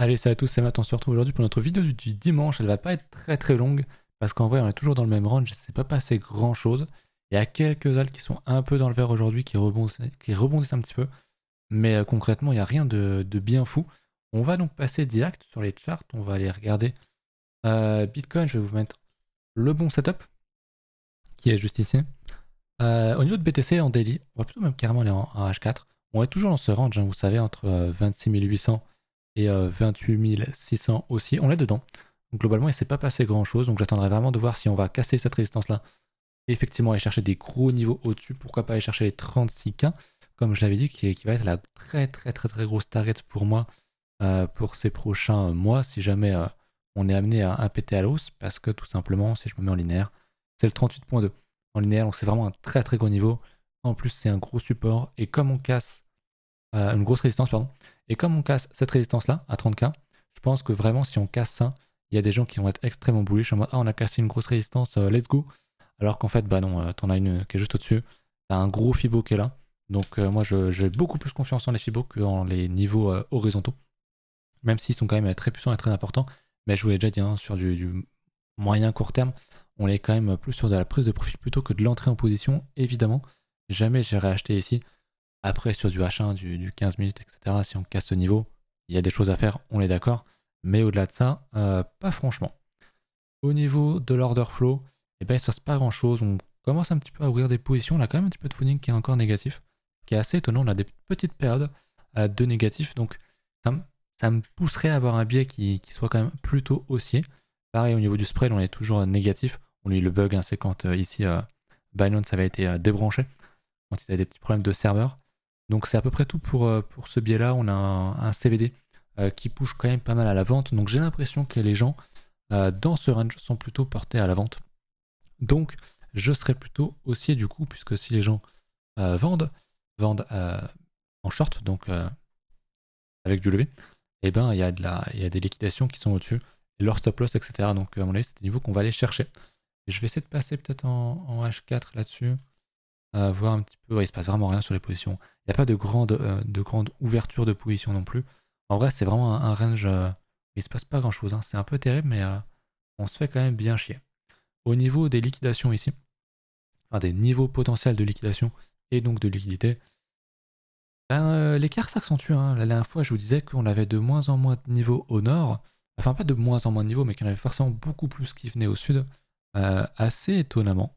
Allez, salut à tous, c'est Matt, on se retrouve aujourd'hui pour notre vidéo du dimanche. Elle va pas être très longue parce qu'en vrai on est toujours dans le même range, il s'est pas passé grand chose. Il y a quelques alts qui sont un peu dans le vert aujourd'hui, qui rebondissent un petit peu, mais concrètement il n'y a rien de bien fou. On va donc passer direct sur les charts, on va aller regarder Bitcoin. Je vais vous mettre le bon setup qui est juste ici. Au niveau de BTC en daily, on va plutôt même carrément aller en H4. On est toujours dans ce range, hein, vous savez, entre 26 800 et 28 600 aussi. On est dedans. Donc globalement, il ne s'est pas passé grand chose. Donc j'attendrai vraiment de voir si on va casser cette résistance-là. Et effectivement, aller chercher des gros niveaux au-dessus. Pourquoi pas aller chercher les 36K, comme je l'avais dit, qui va être la très grosse target pour moi pour ces prochains mois, si jamais on est amené à péter à l'os. Parce que tout simplement, si je me mets en linéaire, c'est le 38.2 en linéaire, donc c'est vraiment un très gros niveau. En plus, c'est un gros support, et comme on casse une grosse résistance, pardon, et comme on casse cette résistance-là à 30K, je pense que vraiment, si on casse ça, il y a des gens qui vont être extrêmement bullish en mode ah, on a cassé une grosse résistance, let's go. Alors qu'en fait, bah non, t'en as une qui est juste au-dessus, t'as un gros Fibo qui est là. Donc moi, j'ai beaucoup plus confiance en les Fibo que en les niveaux horizontaux, même s'ils sont quand même très puissants et très importants. Mais je vous l'ai déjà dit, hein, sur du moyen court terme, on est quand même plus sur de la prise de profil plutôt que de l'entrée en position, évidemment. Jamais j'irai acheter ici. Après, sur du H1, du 15 minutes, etc., si on casse ce niveau, il y a des choses à faire, on est d'accord. Mais au-delà de ça, pas franchement. Au niveau de l'order flow, eh ben, il ne se passe pas grand-chose. On commence un petit peu à ouvrir des positions. On a quand même un petit peu de footing qui est encore négatif, ce qui est assez étonnant. On a des petites périodes de négatif. Donc, ça me pousserait à avoir un biais qui soit quand même plutôt haussier. Pareil, au niveau du spread, on est toujours négatif. On a eu le bug, hein, c'est quand ici, Binance avait été débranché, quand il y avait des petits problèmes de serveur. Donc c'est à peu près tout pour ce biais-là. On a un CVD qui pousse quand même pas mal à la vente. Donc j'ai l'impression que les gens dans ce range sont plutôt portés à la vente. Donc je serais plutôt haussier du coup, puisque si les gens vendent en short, donc avec du levé, et ben il y a des liquidations qui sont au-dessus, et leur stop loss, etc. Donc à mon avis, c'est des niveaux qu'on va aller chercher. Et je vais essayer de passer peut-être en H4 là-dessus. Voir un petit peu, ouais, il se passe vraiment rien sur les positions. Il n'y a pas de grande ouverture de position non plus. En vrai, c'est vraiment un range, il se passe pas grand chose, hein. C'est un peu terrible, mais on se fait quand même bien chier. Au niveau des liquidations ici, enfin des niveaux potentiels de liquidation et donc de liquidité, ben, l'écart s'accentue, hein. La dernière fois, je vous disais qu'on avait de moins en moins de niveaux au nord. Enfin, pas de moins en moins de niveaux, mais qu'il y en avait forcément beaucoup plus qui venaient au sud. Assez étonnamment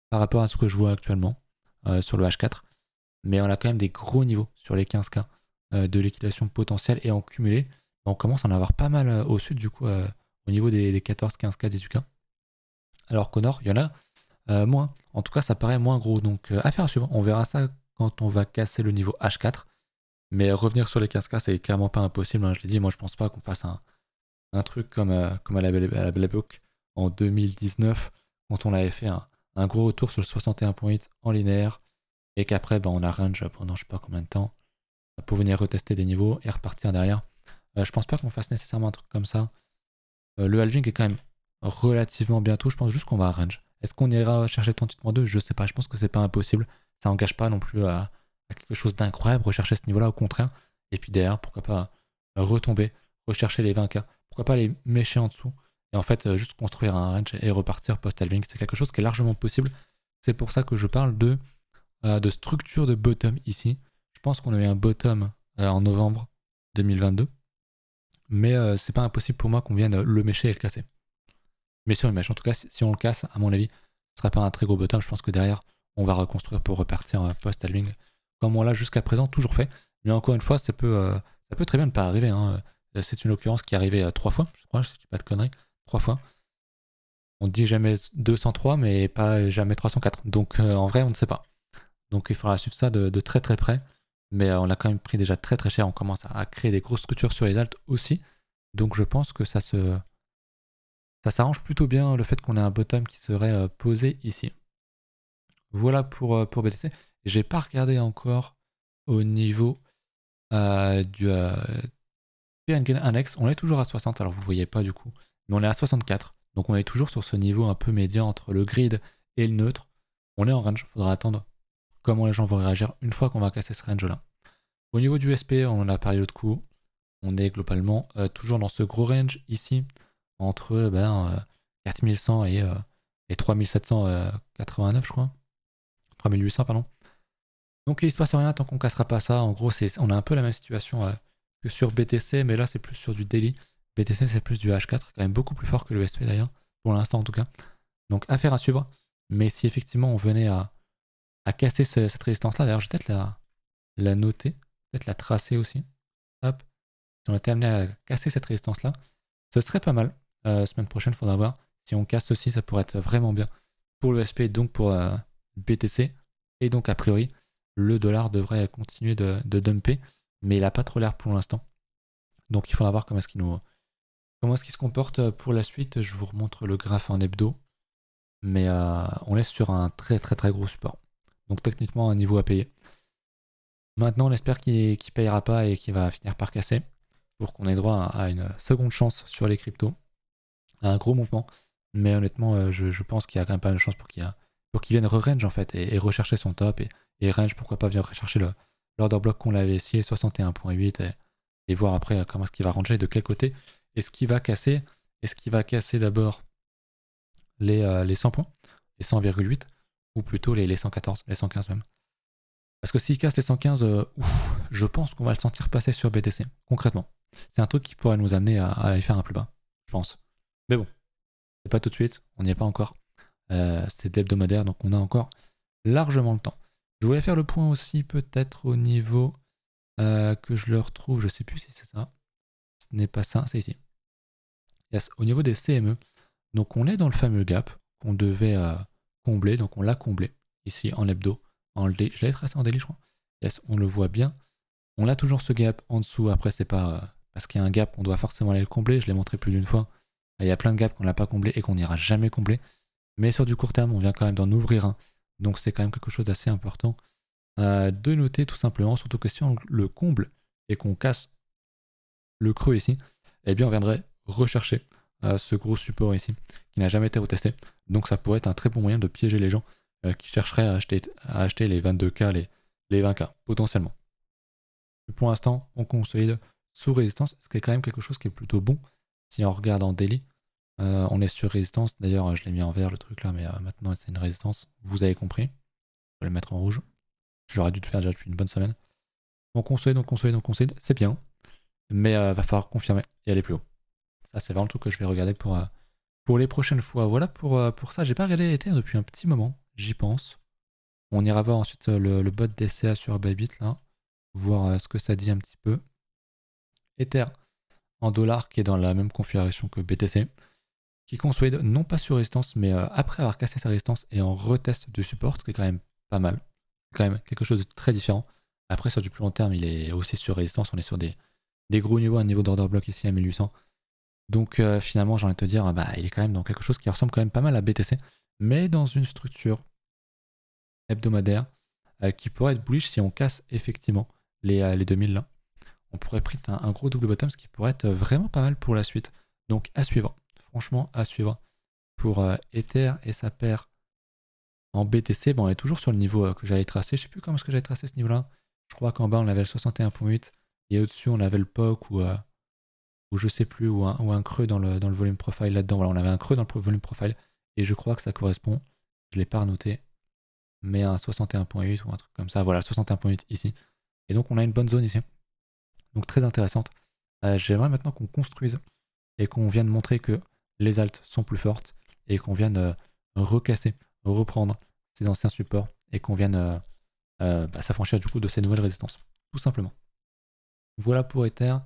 par rapport à ce que je vois actuellement sur le H4. Mais on a quand même des gros niveaux sur les 15K de liquidation potentielle, et en cumulé, on commence à en avoir pas mal au sud du coup, au niveau des 14, 15K, 18K. Alors qu'au nord, il y en a moins. En tout cas, ça paraît moins gros. Donc affaire à suivre. On verra ça quand on va casser le niveau H4. Mais revenir sur les 15K, c'est clairement pas impossible, hein. Je l'ai dit, moi je pense pas qu'on fasse un truc comme à la Belle Époque en 2019, quand on avait fait un gros retour sur le 61.8 en linéaire, et qu'après bah, on a range pendant je sais pas combien de temps pour venir retester des niveaux et repartir derrière. Je pense pas qu'on fasse nécessairement un truc comme ça. Le halving est quand même relativement bientôt, je pense juste qu'on va à range. Est-ce qu'on ira chercher 38.2? Je sais pas, je pense que c'est pas impossible. Ça engage pas non plus à quelque chose d'incroyable, rechercher ce niveau-là, au contraire. Et puis derrière, pourquoi pas retomber, rechercher les 20K, pourquoi pas les mécher en dessous, et en fait juste construire un range et repartir post-halving. C'est quelque chose qui est largement possible. C'est pour ça que je parle de structure de bottom ici. Je pense qu'on a eu un bottom en novembre 2022, mais c'est pas impossible pour moi qu'on vienne le mécher et le casser. Mais si on le mèche, en tout cas, si on le casse, à mon avis, ce sera pas un très gros bottom. Je pense que derrière, on va reconstruire pour repartir post-halving, comme on l'a jusqu'à présent toujours fait. Mais encore une fois, ça peut très bien ne pas arriver, hein. C'est une occurrence qui est arrivée 3 fois, je crois, je dis pas de conneries, 3 fois. On dit jamais 203, mais pas jamais 304. Donc en vrai, on ne sait pas. Donc il faudra suivre ça de très près. Mais on a quand même pris déjà très cher. On commence à créer des grosses structures sur les alts aussi. Donc je pense que ça s'arrange plutôt bien, le fait qu'on ait un bottom qui serait posé ici. Voilà pour BTC. J'ai pas regardé encore au niveau du PNG Index. On est toujours à 60, alors vous ne voyez pas du coup. Mais on est à 64. Donc on est toujours sur ce niveau un peu médian entre le grid et le neutre. On est en range, il faudra attendre comment les gens vont réagir une fois qu'on va casser ce range là. Au niveau du SP, on en a parlé l'autre coup, On est globalement toujours dans ce gros range ici, entre 4100 et 3789 je crois. 3800 pardon. Donc il se passe rien tant qu'on cassera pas ça. En gros, on a un peu la même situation que sur BTC, mais là c'est plus sur du daily. BTC c'est plus du H4, quand même beaucoup plus fort que le SP d'ailleurs, pour l'instant en tout cas. Donc affaire à suivre. Mais si effectivement on venait à casser cette résistance là, d'ailleurs je vais peut-être la noter, peut-être la tracer aussi. Hop. Si on était amené à casser cette résistance là, ce serait pas mal. Semaine prochaine, il faudra voir. Si on casse ceci, ça pourrait être vraiment bien pour le SP, donc pour BTC. Et donc a priori, le dollar devrait continuer de dumper, mais il n'a pas trop l'air pour l'instant. Donc il faudra voir comment est-ce qu'il se comporte pour la suite. Je vous remontre le graphe en hebdo. Mais on est sur un très très très gros support. Donc techniquement un niveau à payer. Maintenant on espère qu'il payera pas et qu'il va finir par casser pour qu'on ait droit à une seconde chance sur les cryptos. Un gros mouvement. Mais honnêtement je pense qu'il y a quand même pas mal de chance pour qu'il vienne re-range en fait et rechercher son top et range pourquoi pas venir rechercher l'order block qu'on l'avait ici, 61.8 et voir après comment est-ce qu'il va ranger, de quel côté est-ce qu'il va casser. Est-ce qu'il va casser d'abord les 100 points, les 100,8 ou plutôt les 114, les 115 même. Parce que s'il casse les 115, je pense qu'on va le sentir passer sur BTC, concrètement. C'est un truc qui pourrait nous amener à aller faire un plus bas, je pense. Mais bon, c'est pas tout de suite, on n'y est pas encore. C'est hebdomadaire, donc on a encore largement le temps. Je voulais faire le point aussi peut-être au niveau que je le retrouve, je sais plus si c'est ça. Ce n'est pas ça, c'est ici. Yes, au niveau des CME, donc on est dans le fameux gap qu'on devait combler, donc on l'a comblé ici en hebdo. Je l'ai tracé en daily je crois. Yes, on le voit bien. On a toujours ce gap en dessous, après c'est pas parce qu'il y a un gap qu'on doit forcément aller le combler, je l'ai montré plus d'une fois. Il y a plein de gaps qu'on n'a pas comblé et qu'on n'ira jamais combler. Mais sur du court terme, on vient quand même d'en ouvrir un. Donc c'est quand même quelque chose d'assez important de noter tout simplement, surtout que si on le comble et qu'on casse le creux ici, eh bien on viendrait rechercher ce gros support ici qui n'a jamais été retesté. Donc ça pourrait être un très bon moyen de piéger les gens qui chercheraient à acheter les 22K, les 20K potentiellement. Mais pour l'instant, on consolide sous résistance, ce qui est quand même quelque chose qui est plutôt bon. Si on regarde en daily, on est sur résistance. D'ailleurs, je l'ai mis en vert le truc là, mais maintenant c'est une résistance. Vous avez compris. Je vais le mettre en rouge. J'aurais dû le faire déjà depuis une bonne semaine. On consolide, on consolide, on consolide. C'est bien. Mais va falloir confirmer et aller plus haut. Ça, c'est vraiment le truc que je vais regarder pour les prochaines fois. Voilà pour ça. J'ai pas regardé Ether depuis un petit moment. J'y pense. On ira voir ensuite le bot DCA sur Bybit là. Voir ce que ça dit un petit peu. Ether en dollars qui est dans la même configuration que BTC. Qui consolide non pas sur résistance, mais après avoir cassé sa résistance et en retest du support, ce qui est quand même pas mal. C'est quand même quelque chose de très différent. Après, sur du plus long terme, il est aussi sur résistance. On est sur des gros niveaux, un niveau d'order block ici à 1800. Donc finalement, j'ai envie de te dire, il est quand même dans quelque chose qui ressemble quand même pas mal à BTC, mais dans une structure hebdomadaire qui pourrait être bullish si on casse effectivement les 2000 là. On pourrait prendre un gros double bottom, ce qui pourrait être vraiment pas mal pour la suite. Donc à suivre, franchement à suivre pour Ether et sa paire en BTC. Bon, on est toujours sur le niveau que j'avais tracé. Je sais plus comment est-ce que j'avais tracé ce niveau-là. Je crois qu'en bas on avait le 61.8 et au-dessus on avait le POC ou je sais plus, ou un creux dans le volume profile là-dedans. Voilà, on avait un creux dans le volume profile et je crois que ça correspond, je ne l'ai pas noté, mais un 61.8 ou un truc comme ça. Voilà, 61.8 ici. Et donc on a une bonne zone ici. Donc très intéressante. J'aimerais maintenant qu'on construise et qu'on vienne montrer que les alts sont plus fortes et qu'on vienne recasser, reprendre ces anciens supports et qu'on vienne s'affranchir du coup de ces nouvelles résistances. Tout simplement. Voilà pour Ether.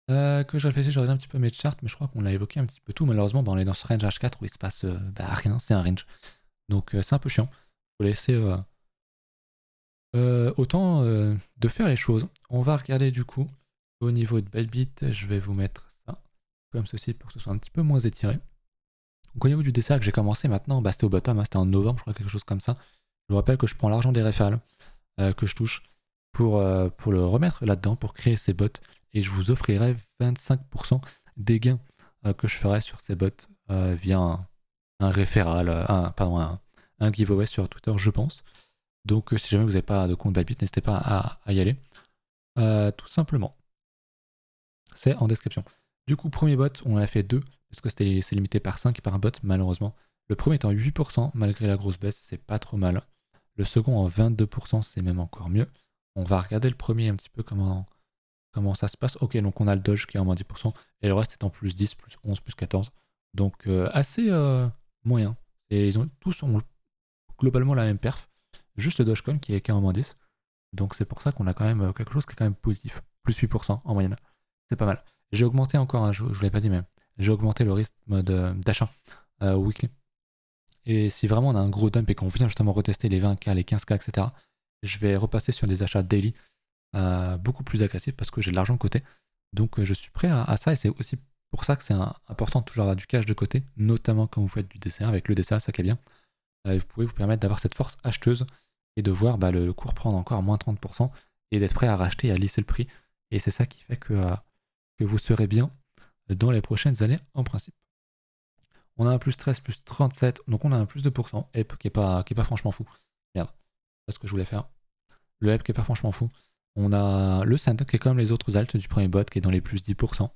Que je réfléchis, je regarde un petit peu mes charts, mais je crois qu'on a évoqué un petit peu tout. Malheureusement, on est dans ce range H4 où il se passe rien, c'est un range. Donc c'est un peu chiant. Faut laisser autant de faire les choses. On va regarder du coup au niveau de Bybit, je vais vous mettre ça comme ceci pour que ce soit un petit peu moins étiré. Donc au niveau du DCA que j'ai commencé maintenant, c'était au bottom, c'était en novembre, je crois quelque chose comme ça. Je vous rappelle que je prends l'argent des référals que je touche pour le remettre là-dedans, pour créer ces bots. Et je vous offrirai 25% des gains que je ferai sur ces bots via un référal, un giveaway sur Twitter, je pense. Donc si jamais vous n'avez pas de compte Bybit, n'hésitez pas à y aller. Tout simplement. c'est en description. Du coup, premier bot, on en a fait 2, parce que c'est limité par 5 par bot, malheureusement. Le premier est en 8%, malgré la grosse baisse, c'est pas trop mal. Le second en 22%, c'est même encore mieux. On va regarder le premier un petit peu comment ça se passe. Ok, donc on a le Doge qui est en moins 10%, et le reste est en plus 10, plus 11, plus 14. Donc assez moyen. Et tous ont globalement la même perf, juste le Dogecoin qui est en moins 10. Donc c'est pour ça qu'on a quand même quelque chose qui est quand même positif. Plus 8% en moyenne. C'est pas mal. J'ai augmenté encore, hein, je vous l'ai pas dit, mais j'ai augmenté le rythme d'achat weekly. Et si vraiment on a un gros dump et qu'on vient justement retester les 20K, les 15K, etc., je vais repasser sur des achats daily beaucoup plus agressifs parce que j'ai de l'argent de côté. Donc je suis prêt à ça et c'est aussi pour ça que c'est important de toujours avoir du cash de côté, notamment quand vous faites du DCA. Avec le DCA, ça qui est bien. Vous pouvez vous permettre d'avoir cette force acheteuse et de voir le cours prendre encore moins 30% et d'être prêt à racheter et à lisser le prix. Et c'est ça qui fait que vous serez bien dans les prochaines années en principe. On a un plus 13, plus 37, donc on a un plus 2%, EP qui est pas franchement fou. Merde, c'est ce que je voulais faire. Le EP qui est pas franchement fou. On a le Cent qui est comme les autres alts du premier bot qui est dans les plus 10%.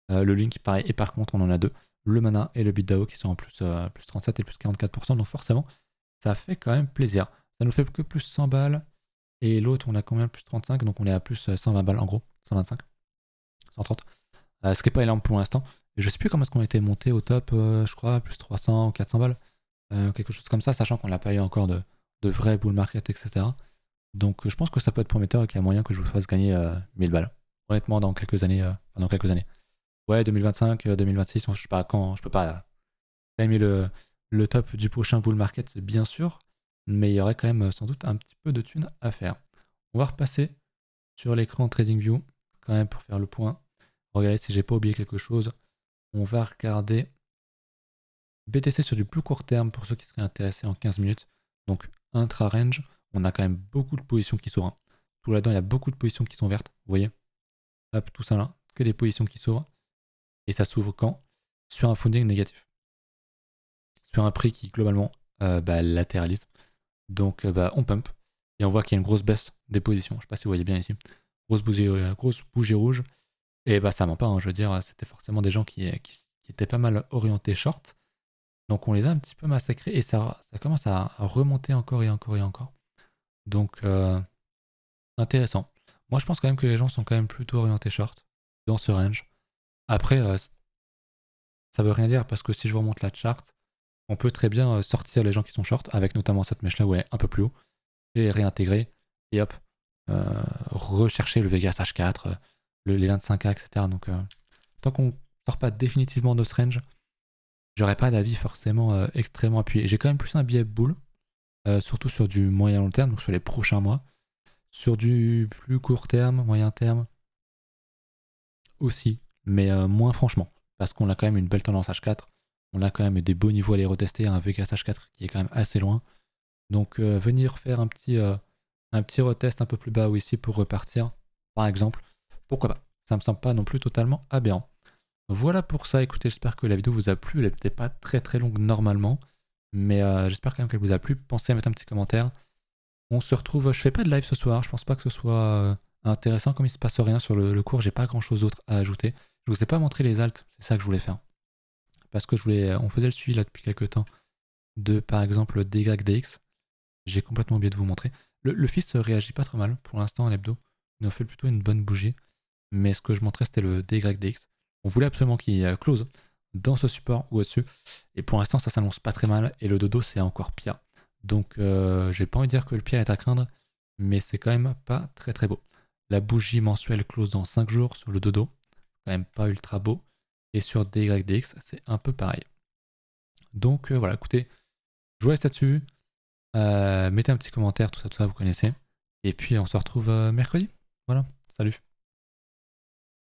Le Link pareil, et par contre on en a deux. Le Mana et le BitDAO qui sont en plus 37 et plus 44%, donc forcément ça fait quand même plaisir. Ça nous fait que plus 100 balles. Et l'autre on a combien? Plus 35, donc on est à plus 120 balles en gros. 125, 130. Ce qui n'est pas énorme pour l'instant. Je sais plus comment est-ce qu'on était monté au top, je crois, plus 300 ou 400 balles. Quelque chose comme ça, sachant qu'on n'a pas eu encore de vrai bull market, etc. Donc je pense que ça peut être prometteur et qu'il y a moyen que je vous fasse gagner 1000 balles. Honnêtement, dans quelques années. Ouais, 2025, 2026, je sais pas quand, je peux pas timer le top du prochain bull market, bien sûr. Mais il y aurait quand même sans doute un petit peu de thunes à faire. On va repasser sur l'écran TradingView, quand même pour faire le point. Regardez si j'ai pas oublié quelque chose. On va regarder BTC sur du plus court terme pour ceux qui seraient intéressés en 15 minutes. Donc intra-range, on a quand même beaucoup de positions qui s'ouvrent. Tout là-dedans, il y a beaucoup de positions qui sont vertes. Vous voyez? Hop, tout ça là, que des positions qui s'ouvrent. Et ça s'ouvre quand? Sur un funding négatif. Sur un prix qui globalement latéralise. Donc on pump. Et on voit qu'il y a une grosse baisse des positions. Je ne sais pas si vous voyez bien ici. Grosse bougie rouge. Et ça ment pas, hein, je veux dire, c'était forcément des gens qui étaient pas mal orientés short. Donc on les a un petit peu massacrés et ça commence à remonter encore et encore et encore. Donc intéressant. Moi je pense quand même que les gens sont quand même plutôt orientés short dans ce range. Après, ça veut rien dire parce que si je vous remonte la chart, on peut très bien sortir les gens qui sont short avec notamment cette mèche là où elle est un peu plus haut et réintégrer et hop, rechercher le Vegas H4, les 25K, etc. Donc tant qu'on sort pas définitivement de ce range, j'aurais pas d'avis forcément extrêmement appuyé. J'ai quand même plus un biais bull, surtout sur du moyen long terme, donc sur les prochains mois. Sur du plus court terme, moyen terme aussi, mais moins franchement, parce qu'on a quand même une belle tendance H4, on a quand même des beaux niveaux à les retester, un Vegas H4 qui est quand même assez loin. Donc venir faire un petit retest un peu plus bas ou ici pour repartir, par exemple, pourquoi pas. Ça me semble pas non plus totalement aberrant. Voilà pour ça, écoutez, j'espère que la vidéo vous a plu. Elle n'est peut-être pas très très longue normalement, mais j'espère quand même qu'elle vous a plu. Pensez à mettre un petit commentaire. On se retrouve, je fais pas de live ce soir, je pense pas que ce soit intéressant, comme il se passe rien sur le cours, j'ai pas grand chose d'autre à ajouter. Je vous ai pas montré les alts, c'est ça que je voulais faire. Parce que on faisait le suivi là depuis quelques temps de par exemple DYDX. J'ai complètement oublié de vous montrer. Le fils réagit pas trop mal pour l'instant à l'hebdo. Il nous fait plutôt une bonne bougie. Mais ce que je montrais c'était le DYDX. On voulait absolument qu'il close dans ce support ou au-dessus. Et pour l'instant ça s'annonce pas très mal. Et le dodo c'est encore pire. Donc j'ai pas envie de dire que le pire est à craindre. Mais c'est quand même pas très très beau. La bougie mensuelle close dans 5 jours sur le dodo. Quand même pas ultra beau. Et sur DYDX c'est un peu pareil. Donc voilà, écoutez, je vous laisse là-dessus. Mettez un petit commentaire, tout ça, vous connaissez. Et puis on se retrouve mercredi. Voilà, salut.